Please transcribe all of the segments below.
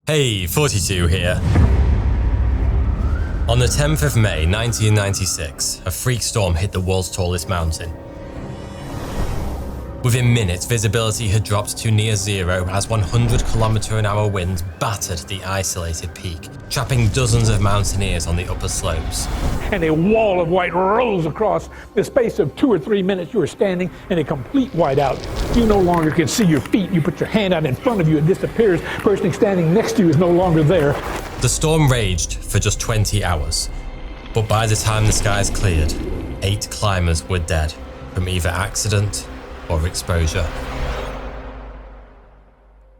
Hey, 42 here. On the 10th of May 1996, a freak storm hit the world's tallest mountain. Within minutes, visibility had dropped to near zero as 100km/h winds battered the isolated peak, trapping dozens of mountaineers on the upper slopes. And a wall of white rose across the space of 2 or 3 minutes. You were standing in a complete whiteout. You no longer can see your feet. You put your hand out in front of you, it disappears. The person standing next to you is no longer there. The storm raged for just 20 hours, but by the time the skies cleared, 8 climbers were dead from either accident or exposure.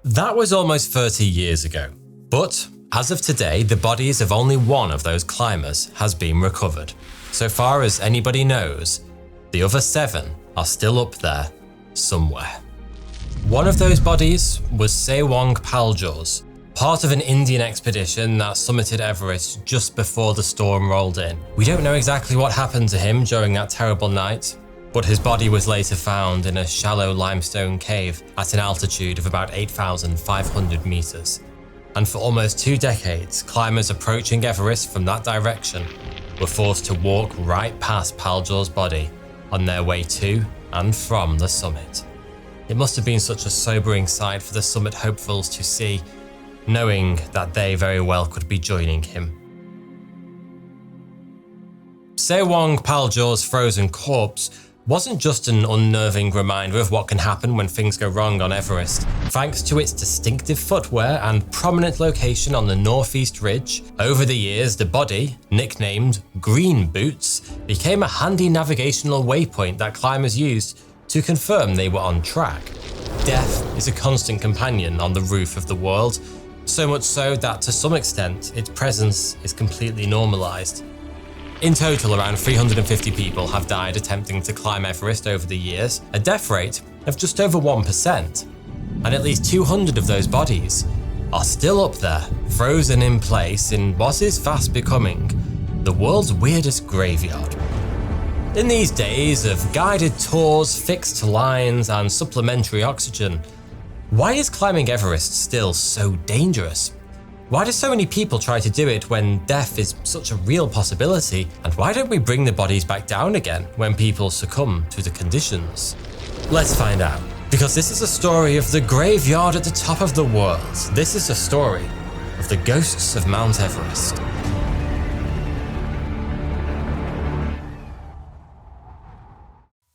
That was almost 30 years ago, but as of today, the bodies of only one of those climbers has been recovered. So far as anybody knows, the other 7 are still up there somewhere. One of those bodies was Sewang Paljor's, part of an Indian expedition that summited Everest just before the storm rolled in. We don't know exactly what happened to him during that terrible night, but his body was later found in a shallow limestone cave at an altitude of about 8,500 meters. And for almost 2 decades, climbers approaching Everest from that direction were forced to walk right past Paljor's body on their way to and from the summit. It must have been such a sobering sight for the summit hopefuls to see, knowing that they very well could be joining him. Sewang Paljor's frozen corpse wasn't just an unnerving reminder of what can happen when things go wrong on Everest. Thanks to its distinctive footwear and prominent location on the northeast ridge, over the years the body, nicknamed Green Boots, became a handy navigational waypoint that climbers used to confirm they were on track. Death is a constant companion on the roof of the world, so much so that to some extent its presence is completely normalized. In total, around 350 people have died attempting to climb Everest over the years, a death rate of just over 1%. And at least 200 of those bodies are still up there, frozen in place in what is fast becoming the world's weirdest graveyard. In these days of guided tours, fixed lines, and supplementary oxygen, why is climbing Everest still so dangerous? Why do so many people try to do it when death is such a real possibility? And why don't we bring the bodies back down again when people succumb to the conditions? Let's find out. Because this is a story of the graveyard at the top of the world. This is a story of the ghosts of Mount Everest.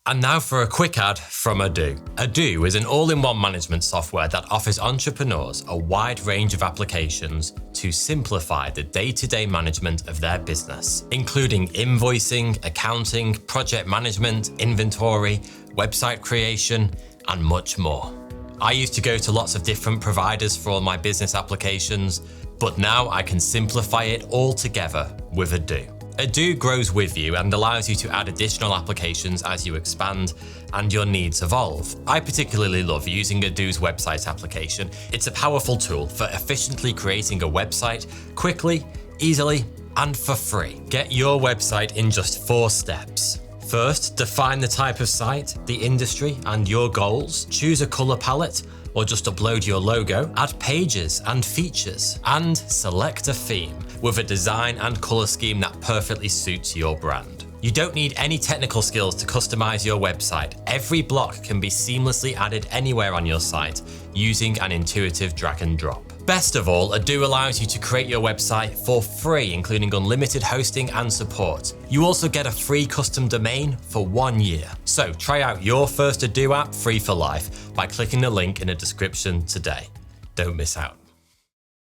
And now for a quick ad from Odoo. Odoo is an all-in-one management software that offers entrepreneurs a wide range of applications to simplify the day-to-day management of their business, including invoicing, accounting, project management, inventory, website creation, and much more. I used to go to lots of different providers for all my business applications, but now I can simplify it all together with Odoo. Odoo grows with you and allows you to add additional applications as you expand and your needs evolve. I particularly love using Odoo's website application. It's a powerful tool for efficiently creating a website quickly, easily, and for free. Get your website in just 4 steps. First, define the type of site, the industry, and your goals. Choose a color palette, or just upload your logo, add pages and features, and select a theme with a design and color scheme that perfectly suits your brand. You don't need any technical skills to customize your website. Every block can be seamlessly added anywhere on your site using an intuitive drag and drop. Best of all, Odoo allows you to create your website for free, including unlimited hosting and support. You also get a free custom domain for 1 year. So try out your first Odoo app free for life by clicking the link in the description today. Don't miss out.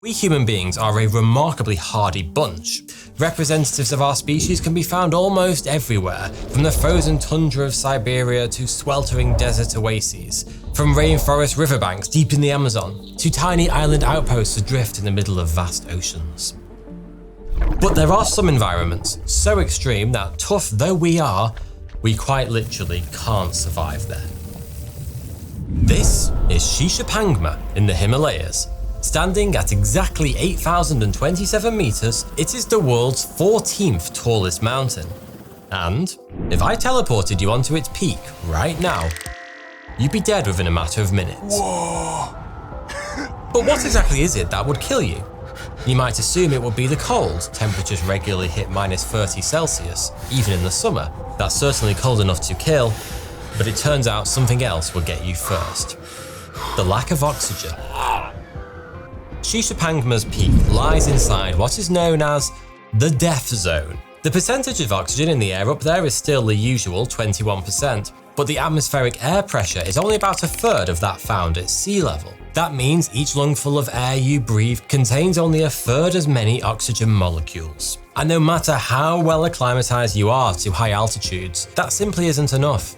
We human beings are a remarkably hardy bunch. Representatives of our species can be found almost everywhere, from the frozen tundra of Siberia to sweltering desert oases, from rainforest riverbanks deep in the Amazon to tiny island outposts adrift in the middle of vast oceans. But there are some environments so extreme that, tough though we are, we quite literally can't survive there. This is Shishapangma in the Himalayas. Standing at exactly 8,027 meters, it is the world's 14th tallest mountain. And if I teleported you onto its peak right now, you'd be dead within a matter of minutes. Whoa! But what exactly is it that would kill you? You might assume it would be the cold. Temperatures regularly hit minus 30 Celsius, even in the summer. That's certainly cold enough to kill, but it turns out something else will get you first. The lack of oxygen. JHagueMedia's peak lies inside what is known as the death zone. The percentage of oxygen in the air up there is still the usual 21%, but the atmospheric air pressure is only about a third of that found at sea level. That means each lungful of air you breathe contains only a third as many oxygen molecules. And no matter how well acclimatized you are to high altitudes, that simply isn't enough.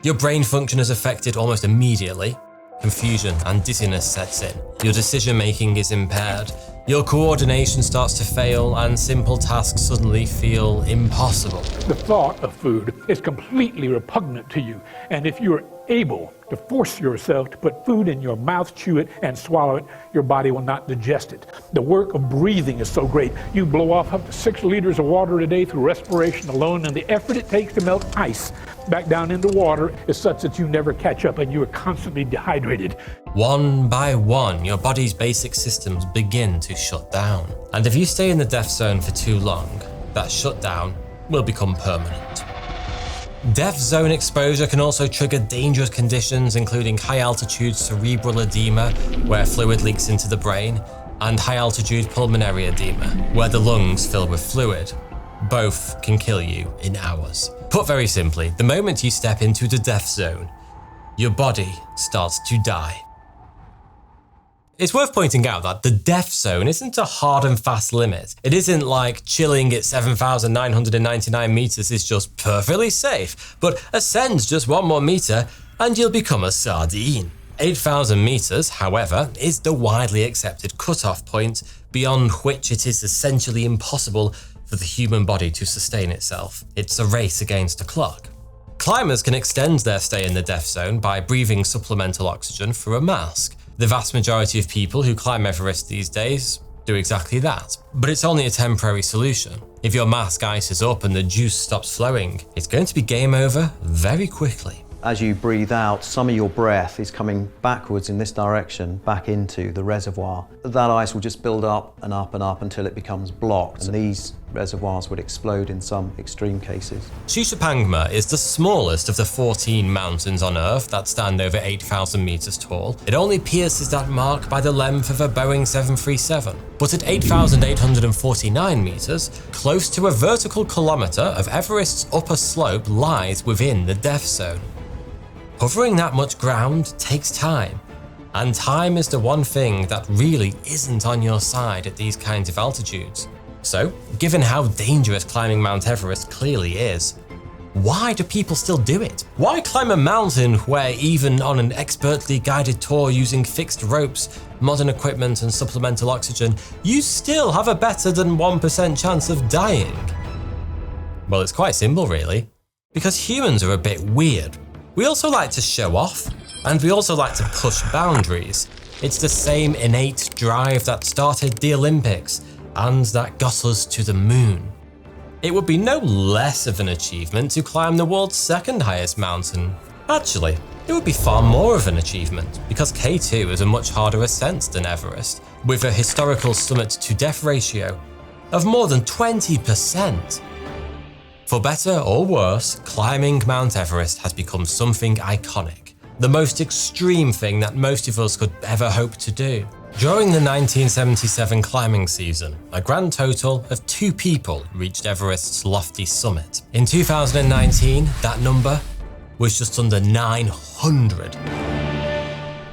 Your brain function is affected almost immediately. Confusion and dizziness sets in. Your decision making is impaired. Your coordination starts to fail and simple tasks suddenly feel impossible. The thought of food is completely repugnant to you, and if you're able to force yourself to put food in your mouth, chew it, and swallow it, your body will not digest it. The work of breathing is so great. You blow off up to 6 liters of water a day through respiration alone, and the effort it takes to melt ice back down into water is such that you never catch up and you are constantly dehydrated. One by one, your body's basic systems begin to shut down. And if you stay in the death zone for too long, that shutdown will become permanent. Death zone exposure can also trigger dangerous conditions, including high-altitude cerebral edema, where fluid leaks into the brain, and high-altitude pulmonary edema, where the lungs fill with fluid. Both can kill you in hours. Put very simply, the moment you step into the death zone, your body starts to die. It's worth pointing out that the death zone isn't a hard and fast limit. It isn't like chilling at 7,999 meters is just perfectly safe, but ascend just 1 more meter and you'll become a sardine. 8,000 meters, however, is the widely accepted cutoff point, beyond which it is essentially impossible for the human body to sustain itself. It's a race against the clock. Climbers can extend their stay in the death zone by breathing supplemental oxygen through a mask. The vast majority of people who climb Everest these days do exactly that. But it's only a temporary solution. If your mask ices up and the juice stops flowing, it's going to be game over very quickly. As you breathe out, some of your breath is coming backwards in this direction, back into the reservoir. That ice will just build up and up and up until it becomes blocked, and these reservoirs would explode in some extreme cases. JHagueMedia is the smallest of the 14 mountains on Earth that stand over 8,000 meters tall. It only pierces that mark by the length of a Boeing 737. But at 8,849 meters, close to a vertical kilometer of Everest's upper slope lies within the death zone. Hovering that much ground takes time, and time is the one thing that really isn't on your side at these kinds of altitudes. So, given how dangerous climbing Mount Everest clearly is, why do people still do it? Why climb a mountain where even on an expertly guided tour using fixed ropes, modern equipment and supplemental oxygen, you still have a better than 1% chance of dying? Well, it's quite simple really, because humans are a bit weird. We also like to show off, and we also like to push boundaries. It's the same innate drive that started the Olympics, and that got us to the moon. It would be no less of an achievement to climb the world's second highest mountain. Actually, it would be far more of an achievement, because K2 is a much harder ascent than Everest, with a historical summit-to-death ratio of more than 20%. For better or worse, climbing Mount Everest has become something iconic, the most extreme thing that most of us could ever hope to do. During the 1977 climbing season, a grand total of 2 people reached Everest's lofty summit. In 2019, that number was just under 900.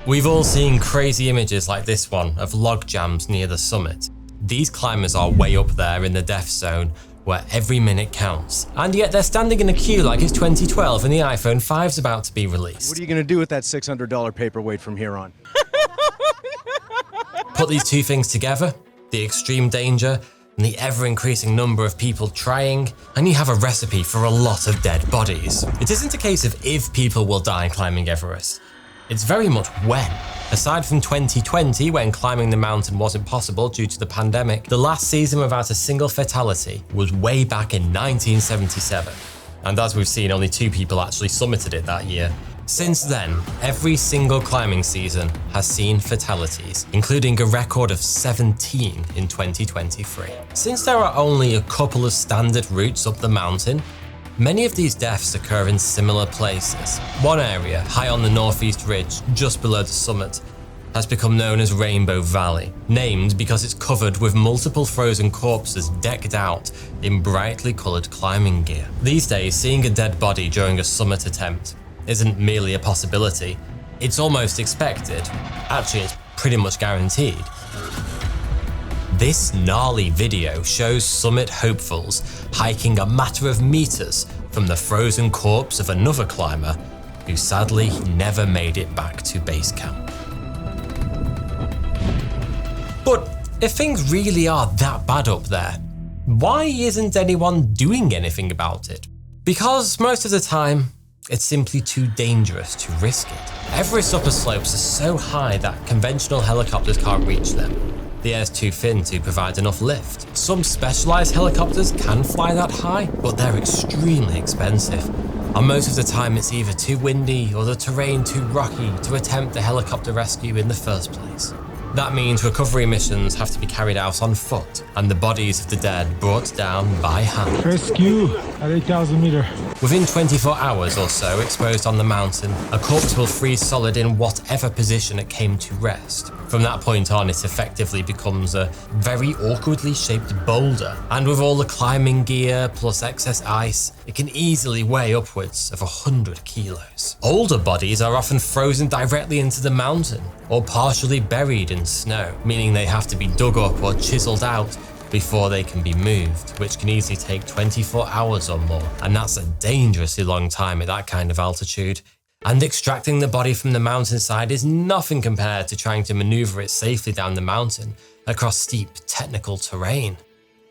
We've all seen crazy images like this one of log jams near the summit. These climbers are way up there in the death zone, where every minute counts. And yet they're standing in a queue like it's 2012 and the iPhone 5's about to be released. What are you gonna do with that $600 paperweight from here on? Put these two things together, the extreme danger and the ever-increasing number of people trying, and you have a recipe for a lot of dead bodies. It isn't a case of if people will die climbing Everest. It's very much when. Aside from 2020, when climbing the mountain wasn't possible due to the pandemic, the last season without a single fatality was way back in 1977. And as we've seen, only 2 people actually summited it that year. Since then, every single climbing season has seen fatalities, including a record of 17 in 2023. Since there are only a couple of standard routes up the mountain, many of these deaths occur in similar places. One area, high on the northeast ridge, just below the summit, has become known as Rainbow Valley, named because it's covered with multiple frozen corpses decked out in brightly coloured climbing gear. These days, seeing a dead body during a summit attempt isn't merely a possibility, it's almost expected. Actually, it's pretty much guaranteed. This gnarly video shows summit hopefuls hiking a matter of meters from the frozen corpse of another climber who sadly never made it back to base camp. But if things really are that bad up there, why isn't anyone doing anything about it? Because most of the time, it's simply too dangerous to risk it. Everest's upper slopes are so high that conventional helicopters can't reach them. The air's too thin to provide enough lift. Some specialized helicopters can fly that high, but they're extremely expensive. And most of the time it's either too windy or the terrain too rocky to attempt the helicopter rescue in the first place. That means recovery missions have to be carried out on foot, and the bodies of the dead brought down by hand. Rescue at 8,000 meters. Within 24 hours or so exposed on the mountain, a corpse will freeze solid in whatever position it came to rest. From that point on, it effectively becomes a very awkwardly shaped boulder, and with all the climbing gear plus excess ice, it can easily weigh upwards of 100 kilos. Older bodies are often frozen directly into the mountain, or partially buried in snow, meaning they have to be dug up or chiseled out before they can be moved, which can easily take 24 hours or more, and that's a dangerously long time at that kind of altitude. And extracting the body from the mountainside is nothing compared to trying to maneuver it safely down the mountain across steep, technical terrain.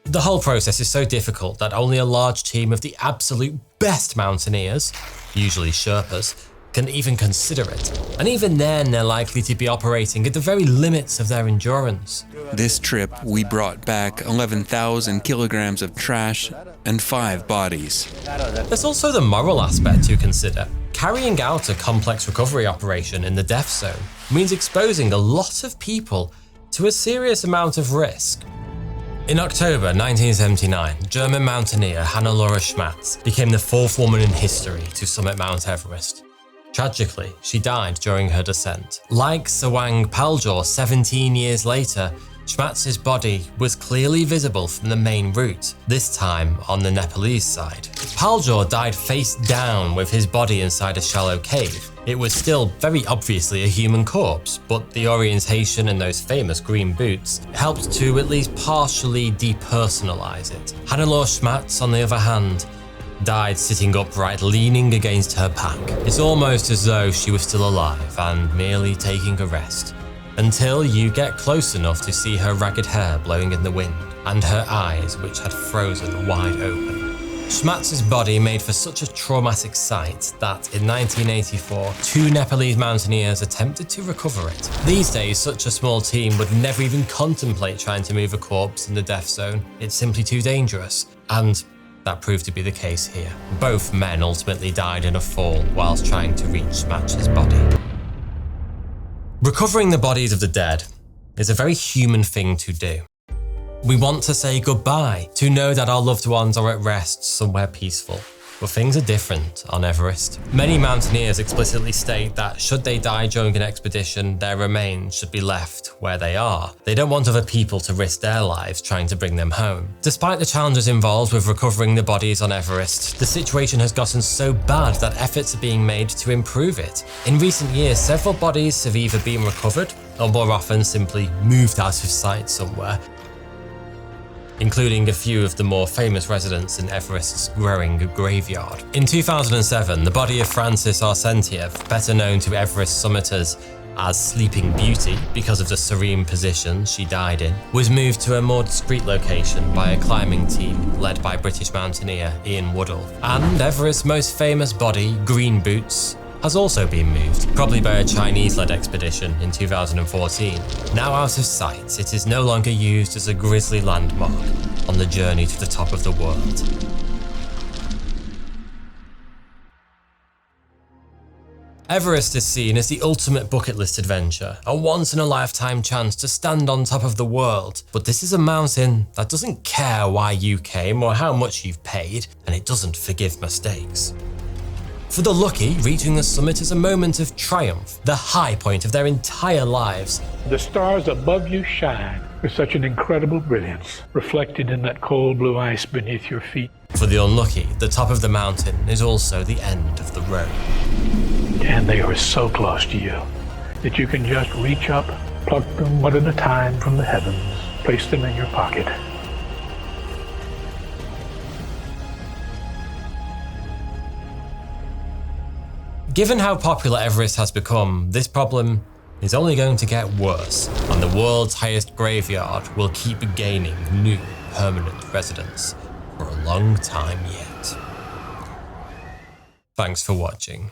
The whole process is so difficult that only a large team of the absolute best mountaineers, usually Sherpas, can even consider it. And even then, they're likely to be operating at the very limits of their endurance. This trip, we brought back 11,000 kilograms of trash and 5 bodies. There's also the moral aspect to consider. Carrying out a complex recovery operation in the death zone means exposing a lot of people to a serious amount of risk. In October 1979, German mountaineer Hannelore Schmatz became the 4th woman in history to summit Mount Everest. Tragically, she died during her descent. Like Sawang Paljor 17 years later, Schmatz's body was clearly visible from the main route, this time on the Nepalese side. Paljor died face down with his body inside a shallow cave. It was still very obviously a human corpse, but the orientation and those famous green boots helped to at least partially depersonalize it. Hannelore Schmatz, on the other hand, died sitting upright, leaning against her pack. It's almost as though she was still alive and merely taking a rest, until you get close enough to see her ragged hair blowing in the wind and her eyes, which had frozen wide open. Schmatz's body made for such a traumatic sight that in 1984, 2 Nepalese mountaineers attempted to recover it. These days, such a small team would never even contemplate trying to move a corpse in the death zone. It's simply too dangerous. And that proved to be the case here. Both men ultimately died in a fall whilst trying to reach Schmatz's body. Recovering the bodies of the dead is a very human thing to do. We want to say goodbye, to know that our loved ones are at rest somewhere peaceful. But things are different on Everest. Many mountaineers explicitly state that should they die during an expedition, their remains should be left where they are. They don't want other people to risk their lives trying to bring them home. Despite the challenges involved with recovering the bodies on Everest, the situation has gotten so bad that efforts are being made to improve it. In recent years, several bodies have either been recovered or more often simply moved out of sight somewhere, including a few of the more famous residents in Everest's growing graveyard. In 2007, the body of Frances Arsentiev, better known to Everest summiters as Sleeping Beauty because of the serene position she died in, was moved to a more discreet location by a climbing team led by British mountaineer Ian Woodall. And Everest's most famous body, Green Boots, has also been moved, probably by a Chinese-led expedition in 2014. Now out of sight, it is no longer used as a grisly landmark on the journey to the top of the world. Everest is seen as the ultimate bucket list adventure, a once-in-a-lifetime chance to stand on top of the world. But this is a mountain that doesn't care why you came or how much you've paid, and it doesn't forgive mistakes. For the lucky, reaching the summit is a moment of triumph, the high point of their entire lives. The stars above you shine with such an incredible brilliance, reflected in that cold blue ice beneath your feet. For the unlucky, the top of the mountain is also the end of the road. And they are so close to you that you can just reach up, pluck them one at a time from the heavens, place them in your pocket. Given how popular Everest has become, this problem is only going to get worse, and the world's highest graveyard will keep gaining new permanent residents for a long time yet. Thanks for watching.